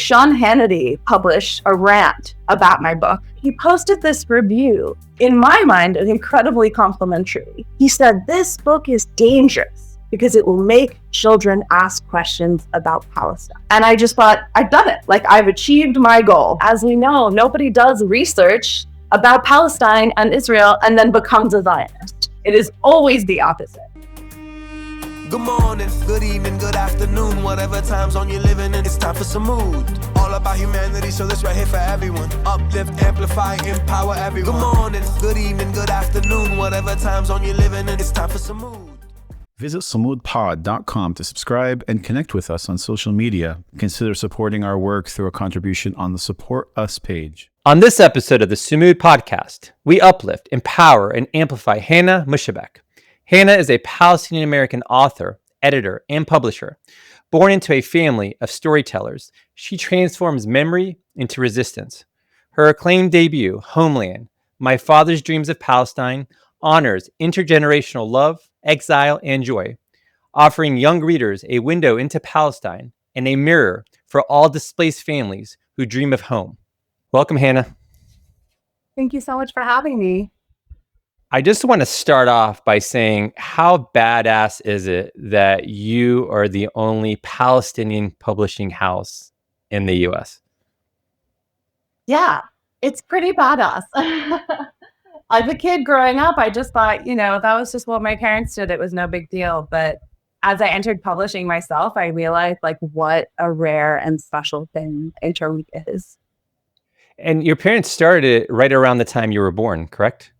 Sean Hannity published a rant about my book. He posted this review, in my mind, incredibly complimentary. He said, "This book is dangerous because it will make children ask questions about Palestine." And I just thought, I've done it. Like, I've achieved my goal. As we know, nobody does research about Palestine and Israel and then becomes a Zionist. It is always the opposite. Good morning, good evening, good afternoon, whatever time zone you're living in, it's time for Sumud. All about humanity, so this right here for everyone. Uplift, amplify, empower everyone. Good morning, good evening, good afternoon, whatever time zone you're living in, it's time for Sumud. Visit sumudpod.com to subscribe and connect with us on social media. Consider supporting our work through a contribution on the Support Us page. On this episode of the Sumud Podcast, we uplift, empower, and amplify Hannah Moushabeck. Hannah is a Palestinian American author, editor, and publisher. Born into a family of storytellers, she transforms memory into resistance. Her acclaimed debut, Homeland, My Father's Dreams of Palestine, honors intergenerational love, exile, and joy, offering young readers a window into Palestine and a mirror for all displaced families who dream of home. Welcome, Hannah. Thank you so much for having me. I just want to start off by saying, how badass is it that you are the only Palestinian publishing house in the U.S.? Yeah, it's pretty badass. As a kid growing up, I just thought, that was just what my parents did. It was no big deal. But as I entered publishing myself, I realized what a rare and special thing Interlink is. And your parents started it right around the time you were born, correct?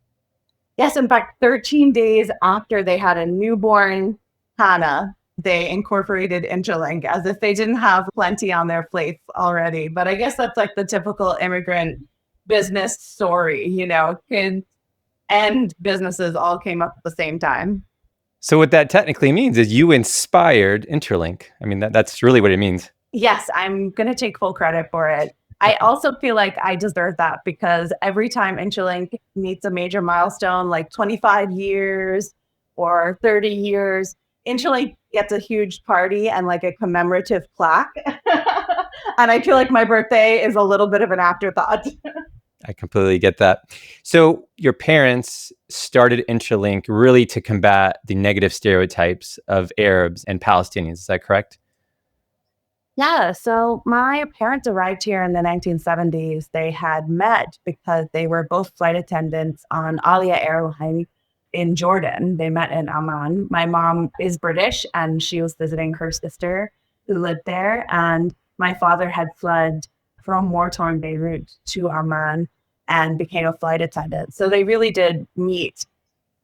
Yes, in fact, 13 days after they had a newborn Hannah, they incorporated Interlink, as if they didn't have plenty on their plates already. But I guess that's the typical immigrant business story, kids and businesses all came up at the same time. So what that technically means is you inspired Interlink. I mean, that's really what it means. Yes, I'm going to take full credit for it. I also feel like I deserve that because every time Interlink meets a major milestone, like 25 years or 30 years, Interlink gets a huge party and a commemorative plaque. And I feel like my birthday is a little bit of an afterthought. I completely get that. So your parents started Interlink really to combat the negative stereotypes of Arabs and Palestinians. Is that correct? Yeah, so my parents arrived here in the 1970s. They had met because they were both flight attendants on Aliyah Airline in Jordan. They met in Amman. My mom is British and she was visiting her sister who lived there. And my father had fled from war-torn Beirut to Amman and became a flight attendant. So they really did meet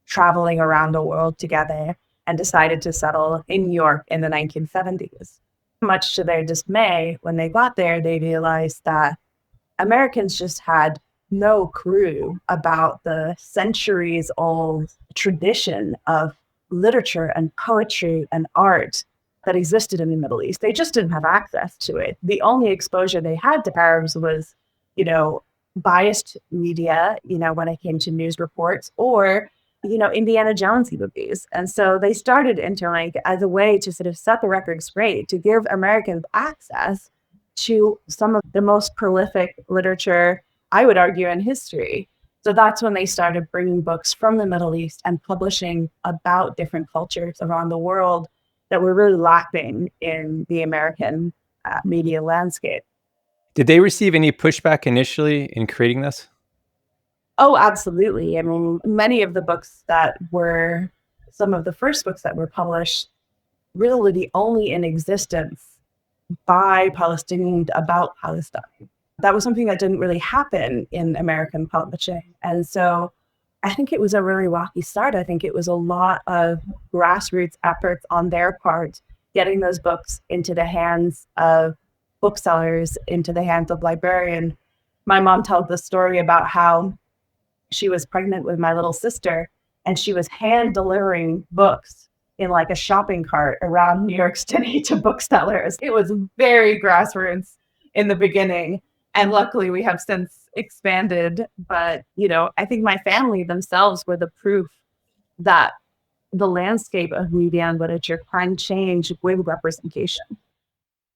traveling around the world together and decided to settle in New York in the 1970s. Much to their dismay, when they got there, they realized that Americans just had no clue about the centuries-old tradition of literature and poetry and art that existed in the Middle East. They just didn't have access to it. The only exposure they had to Arabs was, biased media, when it came to news reports, or Indiana Jones movies. And so they started Interlink as a way to sort of set the record straight, to give Americans access to some of the most prolific literature, I would argue, in history. So that's when they started bringing books from the Middle East and publishing about different cultures around the world that were really lacking in the American media landscape. Did they receive any pushback initially in creating this? Oh, absolutely. I mean, many of the books that were some of the first books that were published really the only in existence by Palestinians about Palestine. That was something that didn't really happen in American publishing. And so I think it was a really rocky start. I think it was a lot of grassroots efforts on their part, getting those books into the hands of booksellers, into the hands of librarians. My mom tells the story about how she was pregnant with my little sister and she was hand delivering books in a shopping cart around New York City to booksellers. It was very grassroots in the beginning. And luckily we have since expanded. But, I think my family themselves were the proof that the landscape of media and literature can change with representation.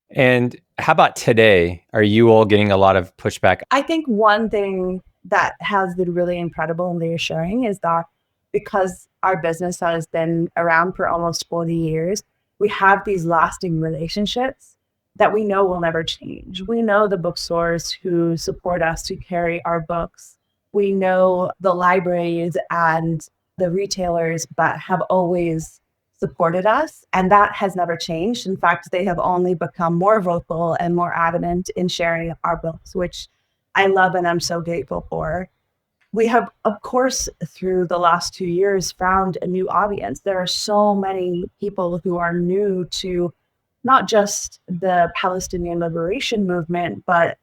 And how about today? Are you all getting a lot of pushback? I think one thing that has been really incredible and reassuring is that because our business has been around for almost 40 years, we have these lasting relationships that we know will never change. We know the bookstores who support us to carry our books. We know the libraries and the retailers that have always supported us, and that has never changed. In fact, they have only become more vocal and more adamant in sharing our books, which I love and I'm so grateful for. We have, of course, through the last 2 years, found a new audience. There are so many people who are new to not just the Palestinian liberation movement, but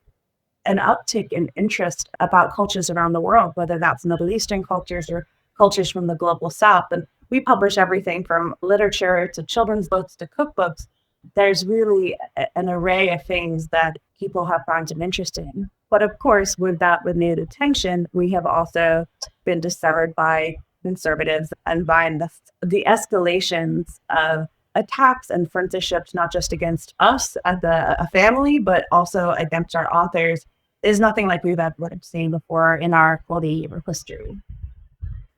an uptick in interest about cultures around the world, whether that's Middle Eastern cultures or cultures from the global South. And we publish everything from literature to children's books to cookbooks. There's really an array of things that people have found an interest in. But of course, with that renewed attention, we have also been discovered by conservatives and by the escalations of attacks and censorship, not just against us as a family, but also against our authors, is nothing like we've ever seen before in our 40-year history.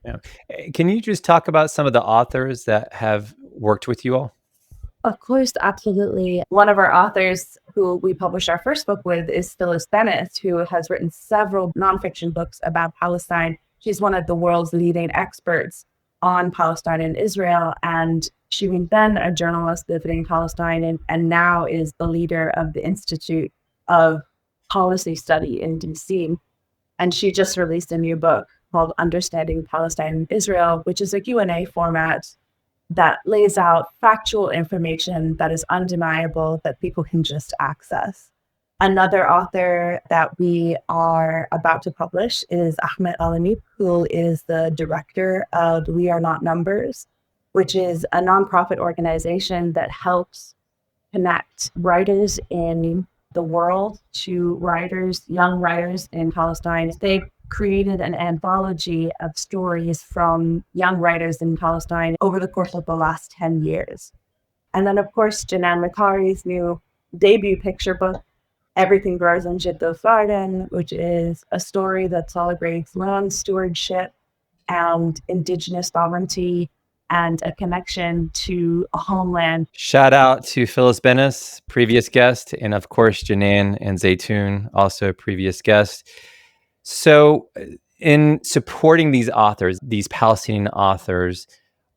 Yeah. Can you just talk about some of the authors that have worked with you all? Of course, absolutely. One of our authors who we published our first book with is Phyllis Bennett, who has written several nonfiction books about Palestine. She's one of the world's leading experts on Palestine and Israel. And she was then a journalist visiting Palestine and now is the leader of the Institute of Policy Study in DC. And she just released a new book called Understanding Palestine and Israel, which is a Q&A format that lays out factual information that is undeniable that people can just access. Another author that we are about to publish is Ahmed Alanip, who is the director of We Are Not Numbers, which is a nonprofit organization that helps connect writers in the world to writers, young writers in Palestine. They created an anthology of stories from young writers in Palestine over the course of the last 10 years. And then, of course, Janan Makari's new debut picture book, Everything Grows in Jiddo's Garden, which is a story that celebrates land stewardship and indigenous sovereignty and a connection to a homeland. Shout out to Phyllis Bennis, previous guest, and of course, Janan and Zaytun, also previous guest. So in supporting these authors, these Palestinian authors,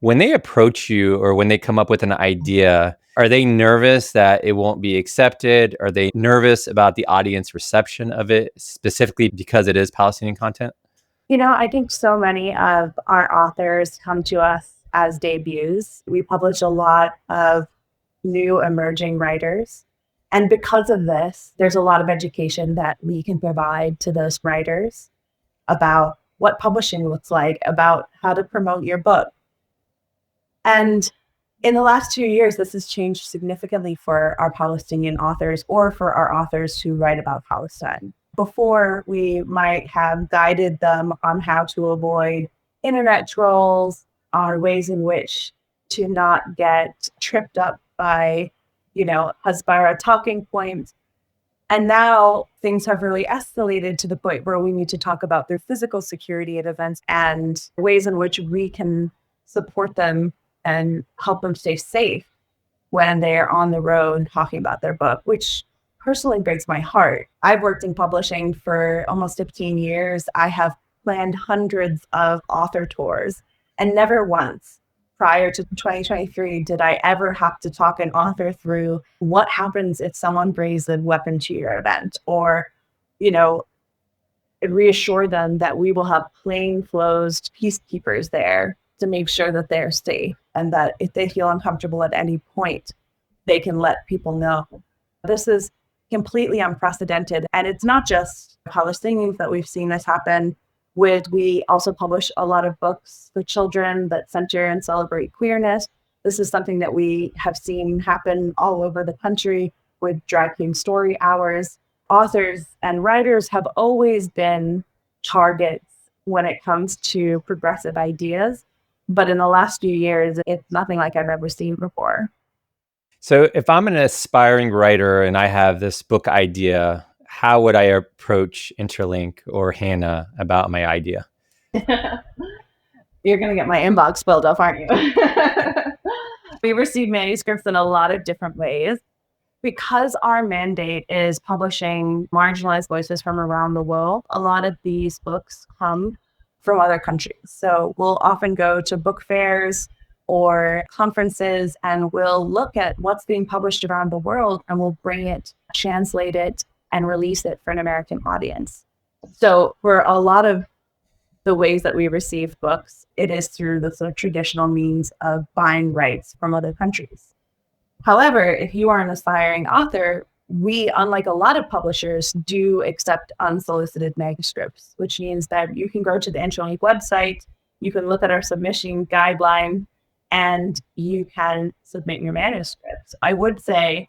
when they approach you or when they come up with an idea, are they nervous that it won't be accepted? Are they nervous about the audience reception of it, specifically because it is Palestinian content? You know, I think so many of our authors come to us as debuts. We publish a lot of new emerging writers. And because of this, there's a lot of education that we can provide to those writers about what publishing looks like, about how to promote your book. And in the last 2 years, this has changed significantly for our Palestinian authors or for our authors who write about Palestine. Before, we might have guided them on how to avoid internet trolls, or ways in which to not get tripped up by Hasbara talking points. And now things have really escalated to the point where we need to talk about their physical security at events and ways in which we can support them and help them stay safe when they're on the road talking about their book, which personally breaks my heart. I've worked in publishing for almost 15 years. I have planned hundreds of author tours, and never once prior to 2023 did I ever have to talk an author through what happens if someone brings a weapon to your event, or, reassure them that we will have plainclothes peacekeepers there to make sure that they're safe, and that if they feel uncomfortable at any point, they can let people know. This is completely unprecedented. And it's not just Palestinians that we've seen this happen with. We also publish a lot of books for children that center and celebrate queerness. This is something that we have seen happen all over the country with Drag Queen Story Hours. Authors and writers have always been targets when it comes to progressive ideas. But in the last few years, it's nothing like I've ever seen before. So if I'm an aspiring writer and I have this book idea, how would I approach Interlink or Hannah about my idea? You're going to get my inbox filled up, aren't you? We receive manuscripts in a lot of different ways. Because our mandate is publishing marginalized voices from around the world, a lot of these books come from other countries. So we'll often go to book fairs or conferences, and we'll look at what's being published around the world, and we'll bring it, translate it, and release it for an American audience. So for a lot of the ways that we receive books, it is through the sort of traditional means of buying rights from other countries. However, if you are an aspiring author, we, unlike a lot of publishers, do accept unsolicited manuscripts, which means that you can go to the Interlink website, you can look at our submission guideline, and you can submit your manuscripts. I would say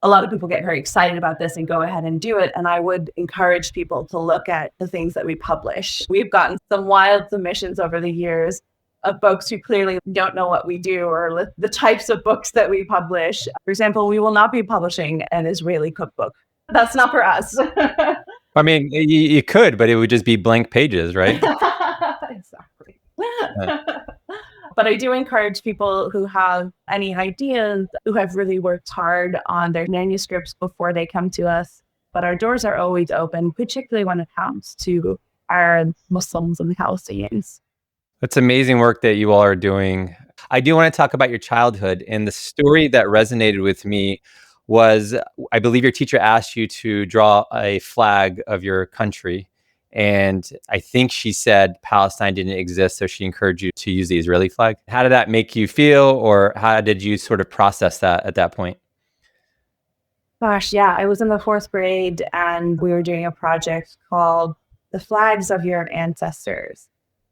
a lot of people get very excited about this and go ahead and do it. And I would encourage people to look at the things that we publish. We've gotten some wild submissions over the years of folks who clearly don't know what we do or the types of books that we publish. For example, we will not be publishing an Israeli cookbook. That's not for us. I mean, you could, but it would just be blank pages, right? Exactly. But I do encourage people who have any ideas, who have really worked hard on their manuscripts before they come to us. But our doors are always open, particularly when it comes to our Muslims and Palestinians. That's amazing work that you all are doing. I do want to talk about your childhood. And the story that resonated with me was, I believe your teacher asked you to draw a flag of your country. And I think she said Palestine didn't exist, so she encouraged you to use the Israeli flag. How did that make you feel, or how did you sort of process that at that point? Gosh, yeah, I was in the 4th grade and we were doing a project called The Flags of Your Ancestors.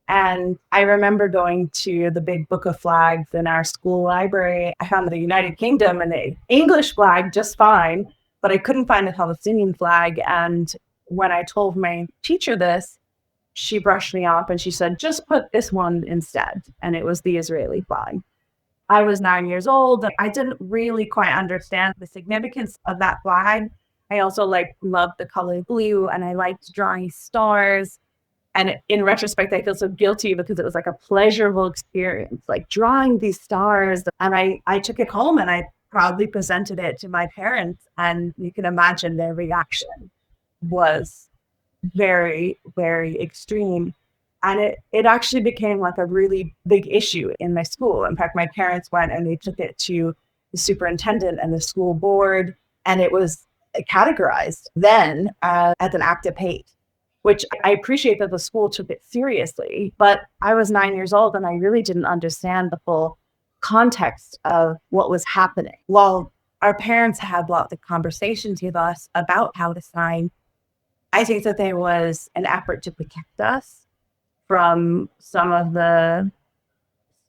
And I remember going to the big book of flags in our school library. I found the United Kingdom and the English flag just fine, but I couldn't find the Palestinian flag. And when I told my teacher this, she brushed me off and she said, just put this one instead. And it was the Israeli flag. I was 9 years old and I didn't really quite understand the significance of that flag. I also loved the color blue and I liked drawing stars. And in retrospect, I feel so guilty because it was like a pleasurable experience, like drawing these stars. And I took it home and I proudly presented it to my parents. And you can imagine their reaction was very, very extreme. And it actually became like a really big issue in my school. In fact, my parents went and they took it to the superintendent and the school board. And it was categorized then as an act of hate, which I appreciate that the school took it seriously. But I was 9 years old and I really didn't understand the full context of what was happening. While our parents had lots of conversations with us about Palestine, I think that there was an effort to protect us from some of the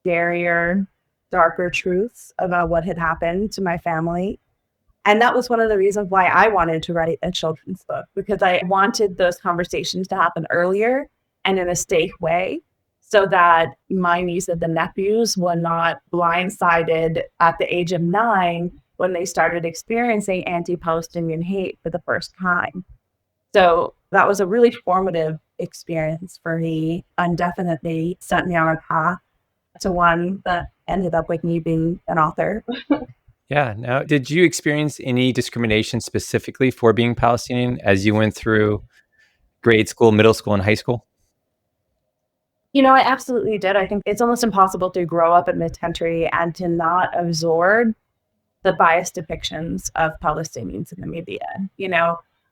scarier, darker truths about what had happened to my family. And that was one of the reasons why I wanted to write a children's book, because I wanted those conversations to happen earlier and in a safe way so that my nieces and nephews were not blindsided at the age of 9 when they started experiencing anti-Palestinian hate for the first time. So that was a really formative experience for me and definitely set me on a path to one that ended up with me being an author. Yeah. Now, did you experience any discrimination specifically for being Palestinian as you went through grade school, middle school, and high school? I absolutely did. I think it's almost impossible to grow up in this country and to not absorb the biased depictions of Palestinians in the media.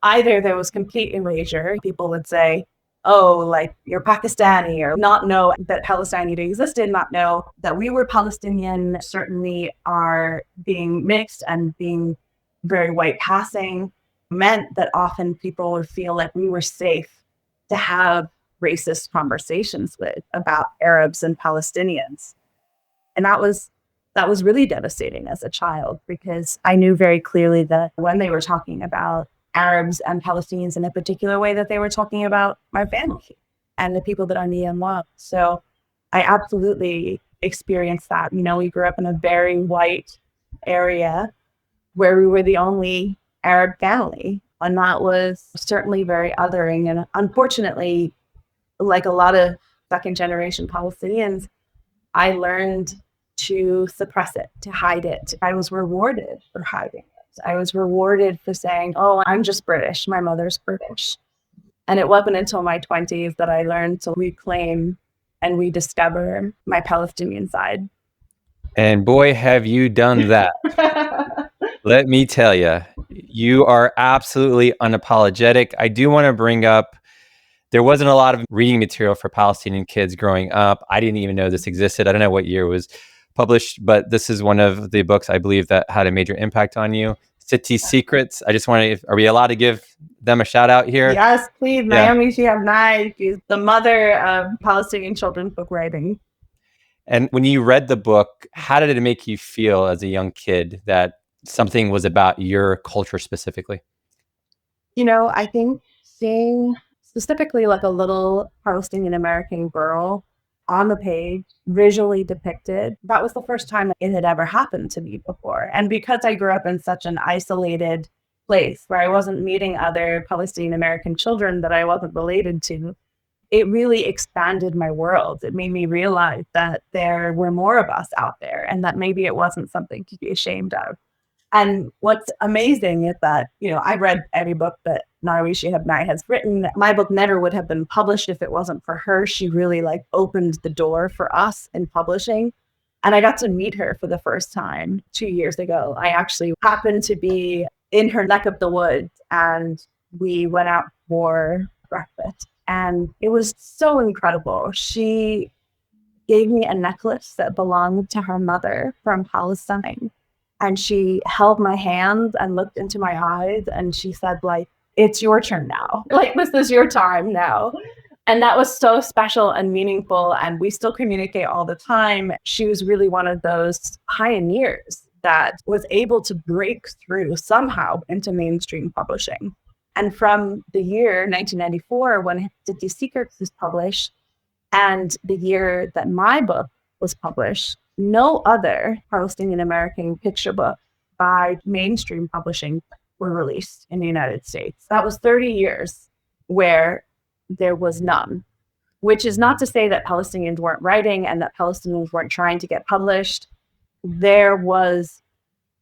Either there was complete erasure. People would say, oh, like you're Pakistani, or not know that Palestine even existed, not know that we were Palestinian, certainly are being mixed and being very white passing meant that often people would feel like we were safe to have racist conversations with about Arabs and Palestinians. And that was really devastating as a child, because I knew very clearly that when they were talking about Arabs and Palestinians in a particular way, that they were talking about my family and the people that I knew and loved. So I absolutely experienced that. We grew up in a very white area where we were the only Arab family. And that was certainly very othering. And unfortunately, like a lot of second generation Palestinians, I learned to suppress it, to hide it. I was rewarded for hiding it. I was rewarded for saying, oh, I'm just British. My mother's British. And it wasn't until my 20s that I learned to reclaim and rediscover my Palestinian side. And boy, have you done that. Let me tell you, you are absolutely unapologetic. I do want to bring up, there wasn't a lot of reading material for Palestinian kids growing up. I didn't even know this existed. I don't know what year it was published, but this is one of the books I believe that had a major impact on you. City Secrets. I just want to, are we allowed to give them a shout out here? Yes, please. Yeah. Naomi Shihab, she's the mother of Palestinian children's book writing. And when you read the book, how did it make you feel as a young kid that something was about your culture specifically? You know, I think seeing specifically like a little Palestinian American girl on the page, visually depicted, that was the first time it had ever happened to me before. And because I grew up in such an isolated place where I wasn't meeting other Palestinian American children that I wasn't related to, it really expanded my world. It made me realize that there were more of us out there and that maybe it wasn't something to be ashamed of. And what's amazing is that, you know, I read every book that Naomi Shihab has written. My book never would have been published if it wasn't for her. She really like opened the door for us in publishing. And I got to meet her for the first time 2 years ago. I actually happened to be in her neck of the woods and we went out for breakfast. And it was so incredible. She gave me a necklace that belonged to her mother from Palestine. And she held my hands and looked into my eyes and she said, like, it's your turn now. Like, this is your time now. And that was so special and meaningful. And we still communicate all the time. She was really one of those pioneers that was able to break through somehow into mainstream publishing. And from the year 1994, when City Secrets was published, and the year that my book was published, no other Palestinian American picture book by mainstream publishing were released in the United States. That was 30 years where there was none, which is not to say that Palestinians weren't writing and that Palestinians weren't trying to get published. There was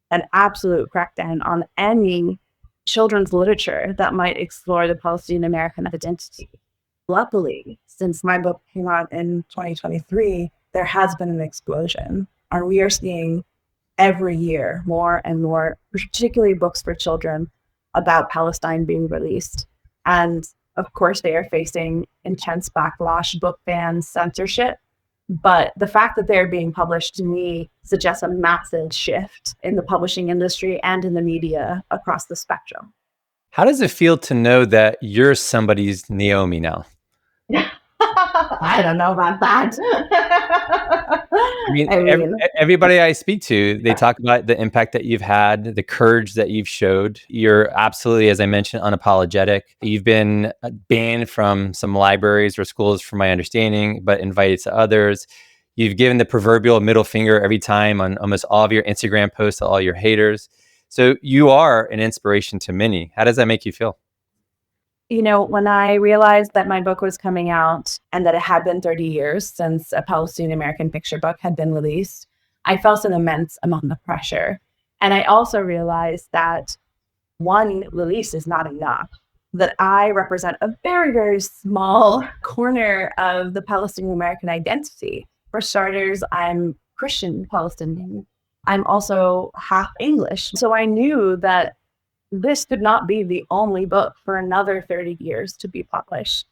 an absolute crackdown on any children's literature that might explore the Palestinian American identity. Luckily, since my book came out in 2023, there has been an explosion. And we are seeing every year more and more, particularly books for children about Palestine being released. And of course, they are facing intense backlash, book bans, censorship. But the fact that they're being published to me suggests a massive shift in the publishing industry and in the media across the spectrum. How does it feel to know that you're somebody's Naomi now? I don't know about that. I mean, everybody I speak to, they talk about the impact that you've had, the courage that you've showed. You're absolutely, as I mentioned, unapologetic. You've been banned from some libraries or schools, from my understanding, but invited to others. You've given the proverbial middle finger every time on almost all of your Instagram posts to all your haters. So you are an inspiration to many. How does that make you feel? You know, when I realized that my book was coming out and that it had been 30 years since a Palestinian American picture book had been released, I felt an immense amount of pressure. And I also realized that one release is not enough, that I represent a very, very small corner of the Palestinian American identity. For starters, I'm Christian Palestinian. I'm also half English. So I knew that this could not be the only book for another 30 years to be published.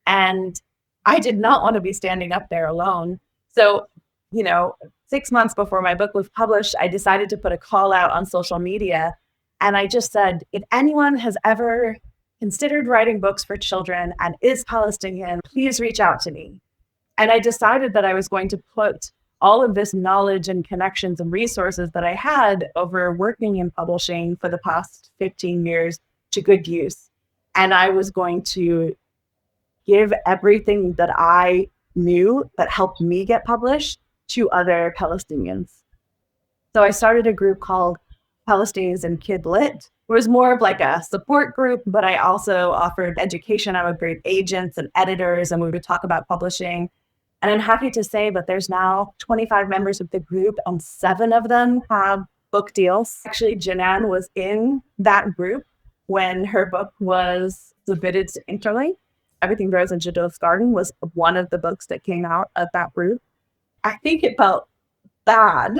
And I did not want to be standing up there alone. So, 6 months before my book was published, I decided to put a call out on social media. And I just said, if anyone has ever considered writing books for children and is Palestinian, please reach out to me. And I decided that I was going to put all of this knowledge and connections and resources that I had over working in publishing for the past 15 years to good use. And I was going to give everything that I knew that helped me get published to other Palestinians. So I started a group called Palestinians and Kid Lit. It was more of like a support group, but I also offered education. I would bring agents and editors, and we would talk about publishing. And I'm happy to say that there's now 25 members of the group, and 7 of them have book deals. Actually, Janan was in that group when her book was submitted to Interlink. Everything Grows in Jadot's Garden was one of the books that came out of that group. I think it felt bad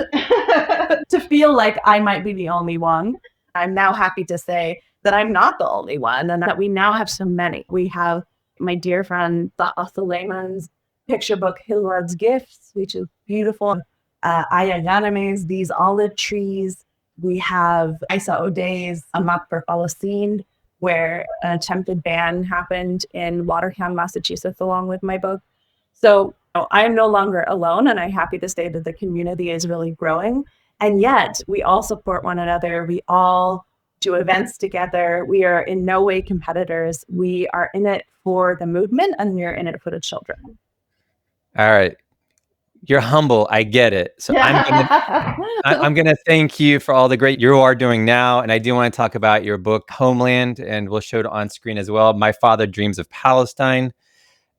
to feel like I might be the only one. I'm now happy to say that I'm not the only one, and that we now have so many. We have my dear friend Taha Suleiman's picture book, Hilrad's Gifts, which is beautiful. Aya Ghaname's These Olive Trees. We have Isa O'Day's A Map for Palestine, where an attempted ban happened in Watertown, Massachusetts, along with my book. So I am no longer alone, and I'm happy to say that the community is really growing. And yet we all support one another. We all do events together. We are in no way competitors. We are in it for the movement, and we're in it for the children. All right. You're humble. I get it. So I'm gonna thank you for all the great you are doing now. And I do want to talk about your book, Homeland, and we'll show it on screen as well. My Father Dreams of Palestine,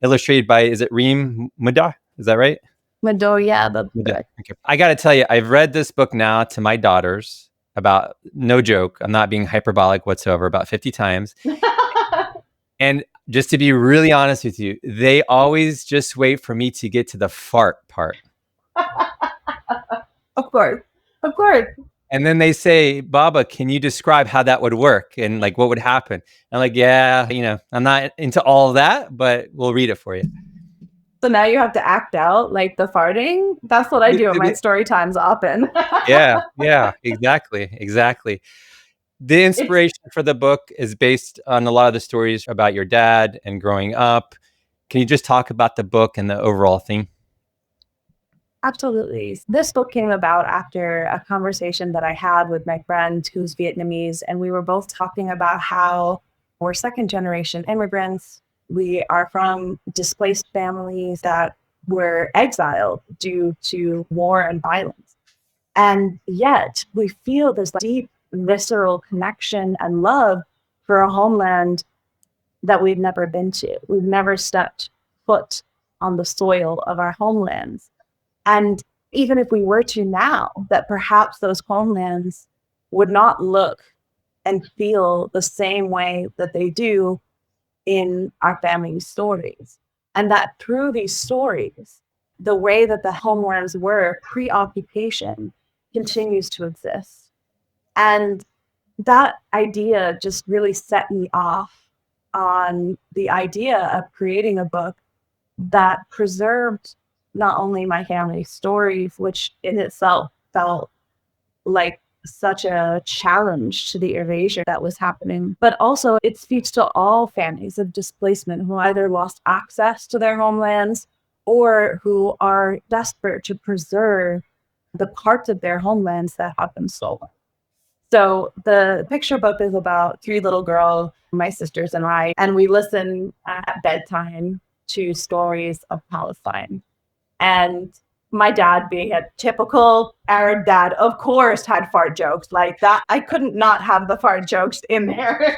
illustrated by, is it Reem Mudar? Is that right? Mado, yeah. That's okay. I got to tell you, I've read this book now to my daughters about, no joke, I'm not being hyperbolic whatsoever, about 50 times. And just to be really honest with you, they always just wait for me to get to the fart part. Of course. And then they say, Baba, can you describe how that would work? And like, what would happen? I'm like, yeah, I'm not into all of that, but we'll read it for you. So now you have to act out like the farting. That's what I do at my story times often. Yeah, exactly. The inspiration for the book is based on a lot of the stories about your dad and growing up. Can you just talk about the book and the overall theme? Absolutely. This book came about after a conversation that I had with my friend who's Vietnamese, and we were both talking about how we're second-generation immigrants. We are from displaced families that were exiled due to war and violence. And yet we feel this deep visceral connection and love for a homeland that we've never been to. We've never stepped foot on the soil of our homelands. And even if we were to now, that perhaps those homelands would not look and feel the same way that they do in our family stories. And that through these stories, the way that the homelands were pre-occupation continues to exist. And that idea just really set me off on the idea of creating a book that preserved not only my family stories, which in itself felt like such a challenge to the erasure that was happening, but also it speaks to all families of displacement who either lost access to their homelands or who are desperate to preserve the parts of their homelands that have been stolen. So the picture book is about 3 little girls, my sisters and I, and we listen at bedtime to stories of Palestine. And my dad, being a typical Arab dad, of course, had fart jokes like that. I couldn't not have the fart jokes in there.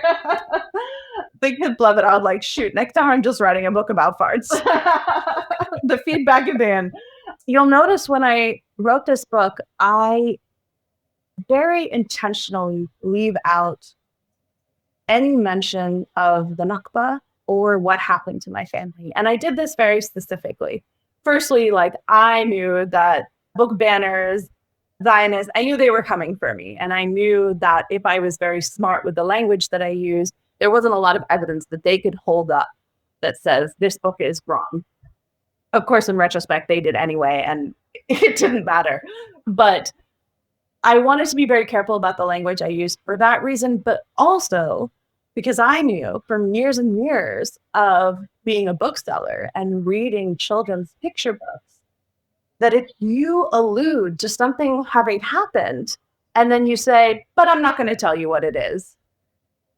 The kids love it. I was like, shoot, next time I'm just writing a book about farts. The feedback is in. You'll notice when I wrote this book, I very intentionally leave out any mention of the Nakba or what happened to my family. And I did this very specifically. Firstly, like I knew that book banners, Zionists, I knew they were coming for me. And I knew that if I was very smart with the language that I used, there wasn't a lot of evidence that they could hold up that says this book is wrong. Of course, in retrospect, they did anyway, and it didn't matter. But I wanted to be very careful about the language I used for that reason, but also because I knew from years and years of being a bookseller and reading children's picture books that if you allude to something having happened and then you say, but I'm not going to tell you what it is,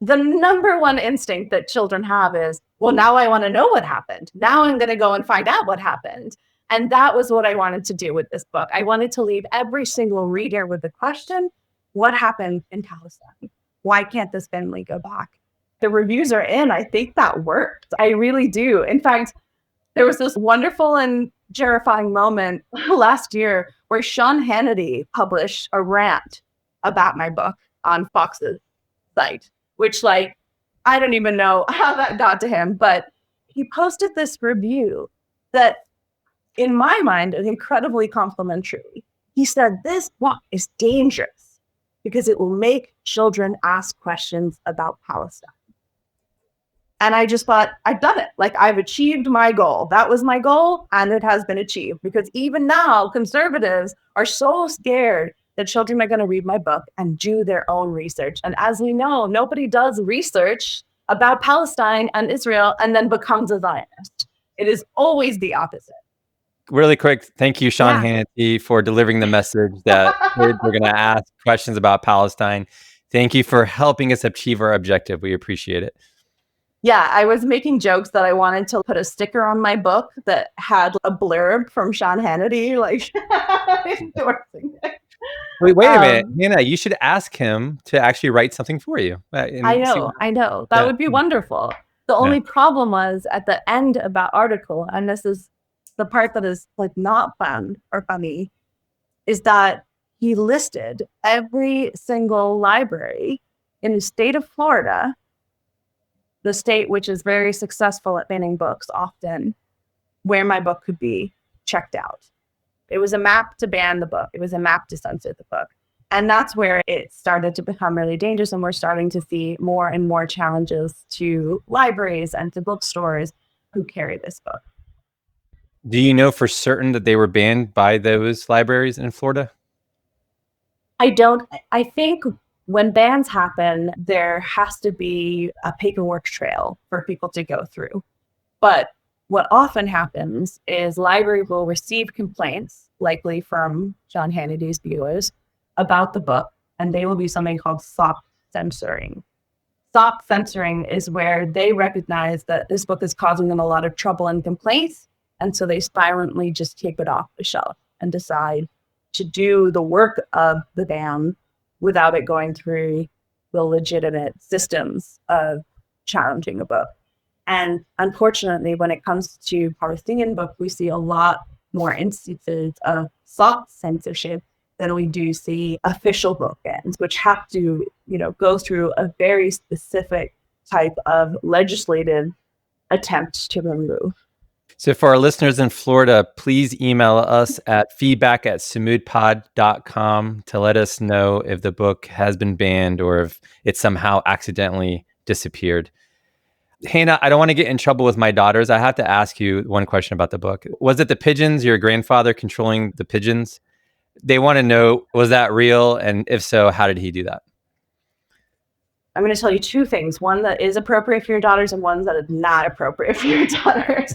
the number one instinct that children have is, well, now I want to know what happened. Now I'm going to go and find out what happened. And that was what I wanted to do with this book. I wanted to leave every single reader with the question, what happened in Palestine? Why can't this family go back? The reviews are in. I think that worked. I really do. In fact, there was this wonderful and terrifying moment last year where Sean Hannity published a rant about my book on Fox's site, which I don't even know how that got to him, but he posted this review that, in my mind, is incredibly complimentary. He said, this book is dangerous because it will make children ask questions about Palestine. And I just thought, I've done it. I've achieved my goal. That was my goal, and it has been achieved. Because even now, conservatives are so scared that children are going to read my book and do their own research. And as we know, nobody does research about Palestine and Israel and then becomes a Zionist. It is always the opposite. Really quick, thank you, Sean Hannity, for delivering the message that we're going to ask questions about Palestine. Thank you for helping us achieve our objective. We appreciate it. Yeah, I was making jokes that I wanted to put a sticker on my book that had a blurb from Sean Hannity, endorsing it. Wait a minute, Hannah, you should ask him to actually write something for you. I know. That would be wonderful. The only problem was at the end of that article, and this is the part that is not fun or funny, is that he listed every single library in the state of Florida, the state which is very successful at banning books often, where my book could be checked out. It was a map to ban the book. It was a map to censor the book. And that's where it started to become really dangerous. And we're starting to see more and more challenges to libraries and to bookstores who carry this book. Do you know for certain that they were banned by those libraries in Florida? I don't. I think when bans happen, there has to be a paperwork trail for people to go through. But what often happens is libraries will receive complaints, likely from Sean Hannity's viewers, about the book, and they will do something called soft censoring. Soft censoring is where they recognize that this book is causing them a lot of trouble and complaints, and so they silently just take it off the shelf and decide to do the work of the ban without it going through the legitimate systems of challenging a book. And unfortunately, when it comes to Palestinian books, we see a lot more instances of soft censorship than we do see official book bans, which have to, go through a very specific type of legislative attempt to remove. So for our listeners in Florida, please email us at feedback@sumudpod.com to let us know if the book has been banned or if it somehow accidentally disappeared. Hannah, I don't want to get in trouble with my daughters. I have to ask you one question about the book. Was it the pigeons, your grandfather controlling the pigeons? They want to know, was that real? And if so, how did he do that? I'm going to tell you two things. One that is appropriate for your daughters and one that is not appropriate for your daughters.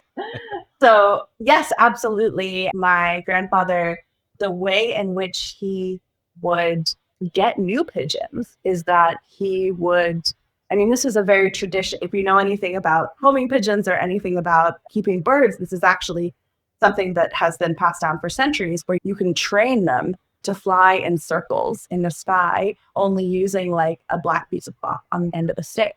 So yes, absolutely. My grandfather, the way in which he would get new pigeons is that he would, this is a very tradition. If you know anything about homing pigeons or anything about keeping birds, this is actually something that has been passed down for centuries, where you can train them to fly in circles in the sky, only using a black piece of cloth on the end of a stick.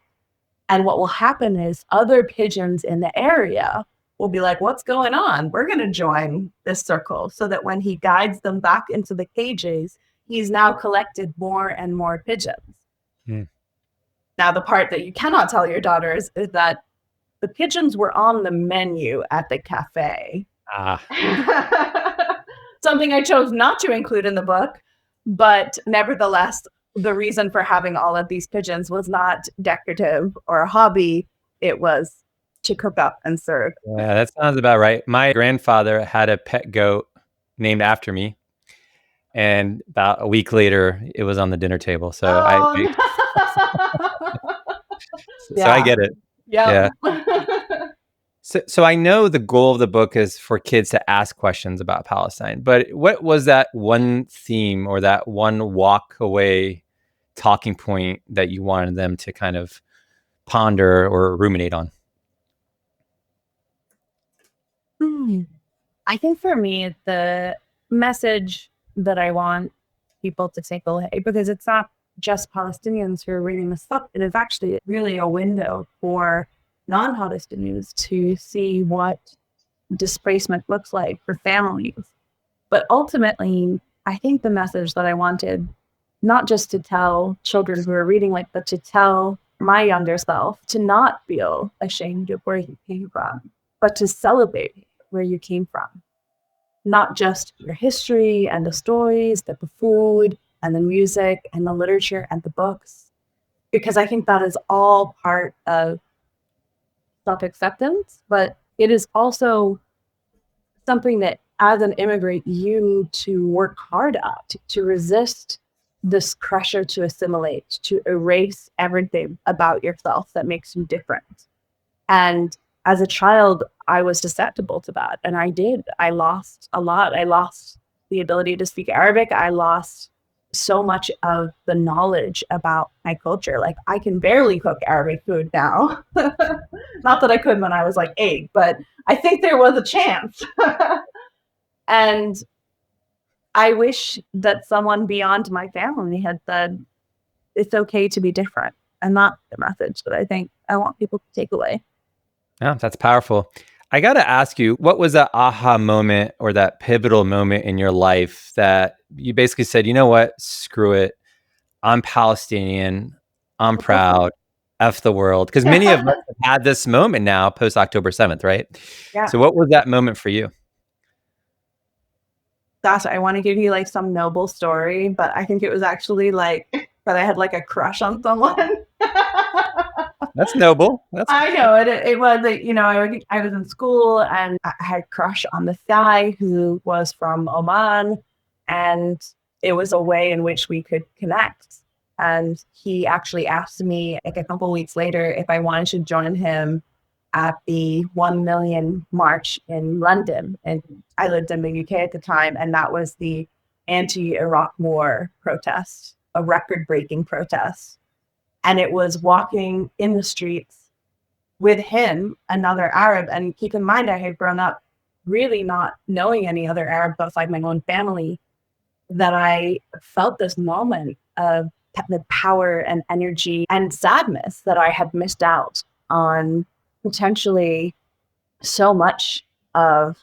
And what will happen is other pigeons in the area will be like, what's going on? We're going to join this circle, so that when he guides them back into the cages, he's now collected more and more pigeons. Now, the part that you cannot tell your daughters is that the pigeons were on the menu at the cafe. Something I chose not to include in the book, but nevertheless, the reason for having all of these pigeons was not decorative or a hobby. It was to cook up and serve. Yeah, that sounds about right. My grandfather had a pet goat named after me. And about a week later, it was on the dinner table. So I get it. Yeah. So I know the goal of the book is for kids to ask questions about Palestine, but what was that one theme or that one walk away talking point that you wanted them to kind of ponder or ruminate on? I think for me, the message that I want people to take away, because it's not just Palestinians who are reading this book, it is actually really a window for non-Palestinians to see what displacement looks like for families. But ultimately, I think the message that I wanted, not just to tell children who are reading it, but to tell my younger self to not feel ashamed of where you came from, but to celebrate where you came from. Not just your history and the stories, the food and the music and the literature and the books, because I think that is all part of self-acceptance, but it is also something that as an immigrant, you need to work hard at, to resist this pressure to assimilate, to erase everything about yourself that makes you different. And as a child, I was susceptible to that. And I did. I lost a lot. I lost the ability to speak Arabic. I lost so much of the knowledge about my culture. Like, I can barely cook Arabic food now. Not that I could when I was like 8, but I think there was a chance. And I wish that someone beyond my family had said, it's okay to be different. And that's the message that I think I want people to take away. Yeah, that's powerful. I got to ask you, what was that aha moment or that pivotal moment in your life that you basically said, you know what, screw it. I'm Palestinian. I'm proud. F the world. Because many of us have had this moment now post October 7th, right? Yeah. So what was that moment for you? Gosh, I want to give you like some noble story, but I think it was actually like that I had like a crush on someone. That's noble. I know it was, you know, I was in school and I had a crush on this guy who was from Oman, and it was a way in which we could connect. And he actually asked me like a couple of weeks later if I wanted to join him at the 1 million march in London. And I lived in the UK at the time, and that was the anti-Iraq war protest, a record-breaking protest. And it was walking in the streets with him, another Arab. And keep in mind, I had grown up really not knowing any other Arab outside my own family, that I felt this moment of the power and energy and sadness that I had missed out on potentially so much of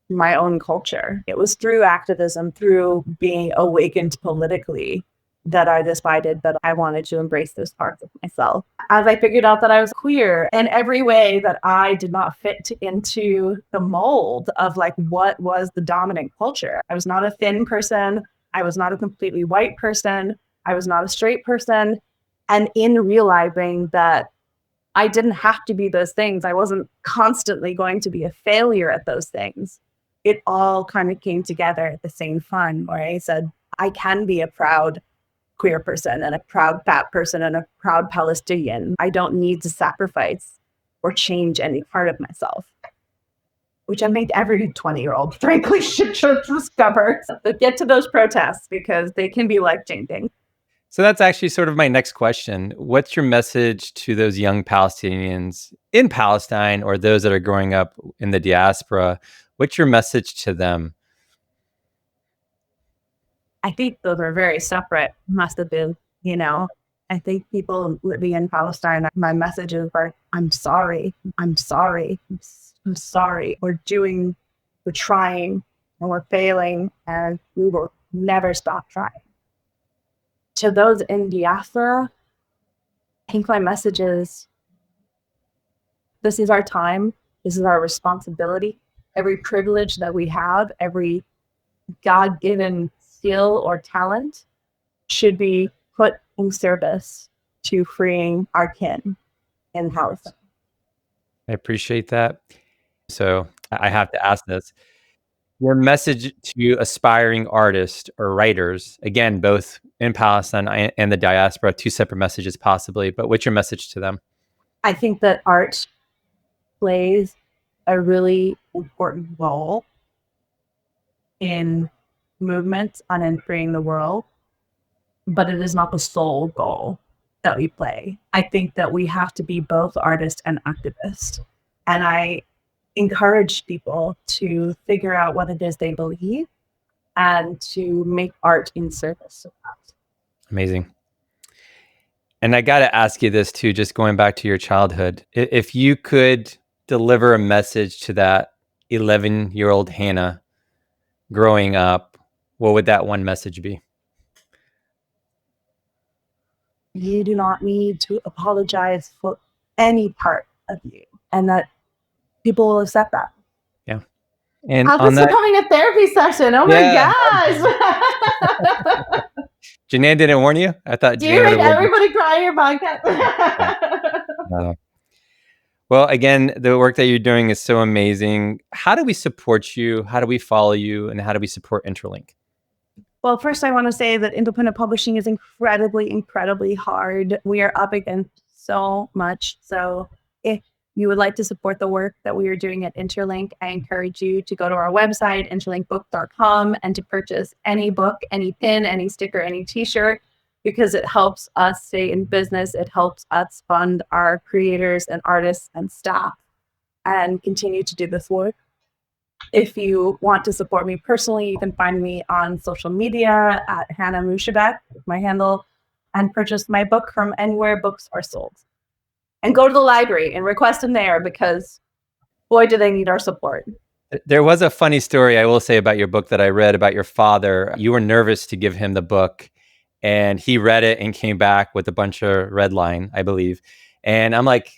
my own culture. It was through activism, through being awakened politically, that I decided that I wanted to embrace those parts of myself. As I figured out that I was queer in every way, that I did not fit into the mold of like what was the dominant culture. I was not a thin person. I was not a completely white person. I was not a straight person. And in realizing that I didn't have to be those things, I wasn't constantly going to be a failure at those things. It all kind of came together at the same time, where I said, I can be a proud queer person and a proud fat person and a proud Palestinian. I don't need to sacrifice or change any part of myself, which I think every 20-year-old frankly should discover. But get to those protests, because they can be life-changing. So that's actually sort of my next question. What's your message to those young Palestinians in Palestine, or those that are growing up in the diaspora? What's your message to them? I think those are very separate messages, you know. I think people living in Palestine, my messages are, I'm sorry, I'm sorry, I'm sorry. We're trying, and we're failing, and we will never stop trying. To those in diaspora, I think my message is, this is our time, this is our responsibility. Every privilege that we have, every God-given skill or talent should be put in service to freeing our kin in Palestine. I appreciate that. So I have to ask this. Your message to aspiring artists or writers, again, both in Palestine and the diaspora, two separate messages possibly, but what's your message to them? I think that art plays a really important role in movements and in freeing the world, but it is not the sole goal that we play. I think that we have to be both artist and activist. And I encourage people to figure out what it is they believe and to make art in service of that. Amazing. And I got to ask you this too, just going back to your childhood. If you could deliver a message to that 11-year-old Hannah growing up, what would that one message be? You do not need to apologize for any part of you, and that people will accept that. Yeah. And how's on this that, becoming a therapy session? Oh Yeah. my gosh. Janelle didn't warn you? I thought Do you Janelle make would have warned you. everybody cry in your podcast? No. Well, again, the work that you're doing is so amazing. How do we support you? How do we follow you? And how do we support Interlink? Well, first, I want to say that independent publishing is incredibly, incredibly hard. We are up against so much. So if you would like to support the work that we are doing at Interlink, I encourage you to go to our website, interlinkbook.com, and to purchase any book, any pin, any sticker, any t-shirt, because it helps us stay in business. It helps us fund our creators and artists and staff and continue to do this work. If you want to support me personally, you can find me on social media at Hannah Moushabeck, my handle, and purchase my book from anywhere books are sold. And go to the library and request them there, because boy, do they need our support. There was a funny story I will say about your book that I read about your father. You were nervous to give him the book, and he read it and came back with a bunch of red line, I believe. And I'm like,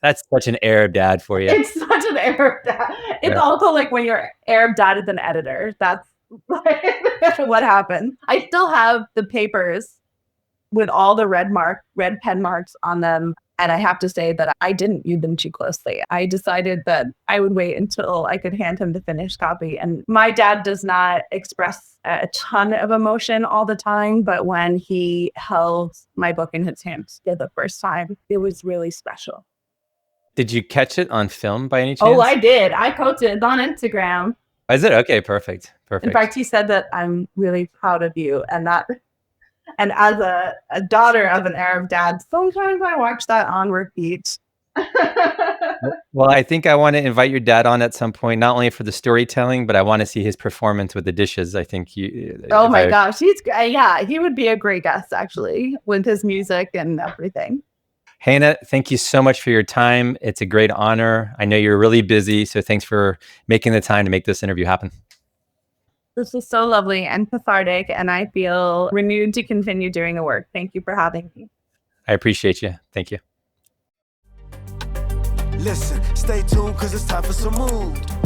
that's such an Arab dad for you. It's such an Arab dad. It's also like when your Arab dad is an editor. That's what happened. I still have the papers with all the red pen marks on them. And I have to say that I didn't read them too closely. I decided that I would wait until I could hand him the finished copy. And my dad does not express a ton of emotion all the time, but when he held my book in his hands for the first time, it was really special. Did you catch it on film by any chance? Oh, I did. I posted it on Instagram. Is it? Okay, perfect. In fact, he said that I'm really proud of you. And as a daughter of an Arab dad, sometimes I watch that on repeat. Well, I think I want to invite your dad on at some point, not only for the storytelling, but I want to see his performance with the dishes. I think oh my gosh, he would be a great guest, actually, with his music and everything. Hannah, thank you so much for your time. It's a great honor. I know you're really busy, so thanks for making the time to make this interview happen. This was so lovely and cathartic, and I feel renewed to continue doing the work. Thank you for having me. I appreciate you. Thank you. Listen, stay tuned, cause it's time for Sumud.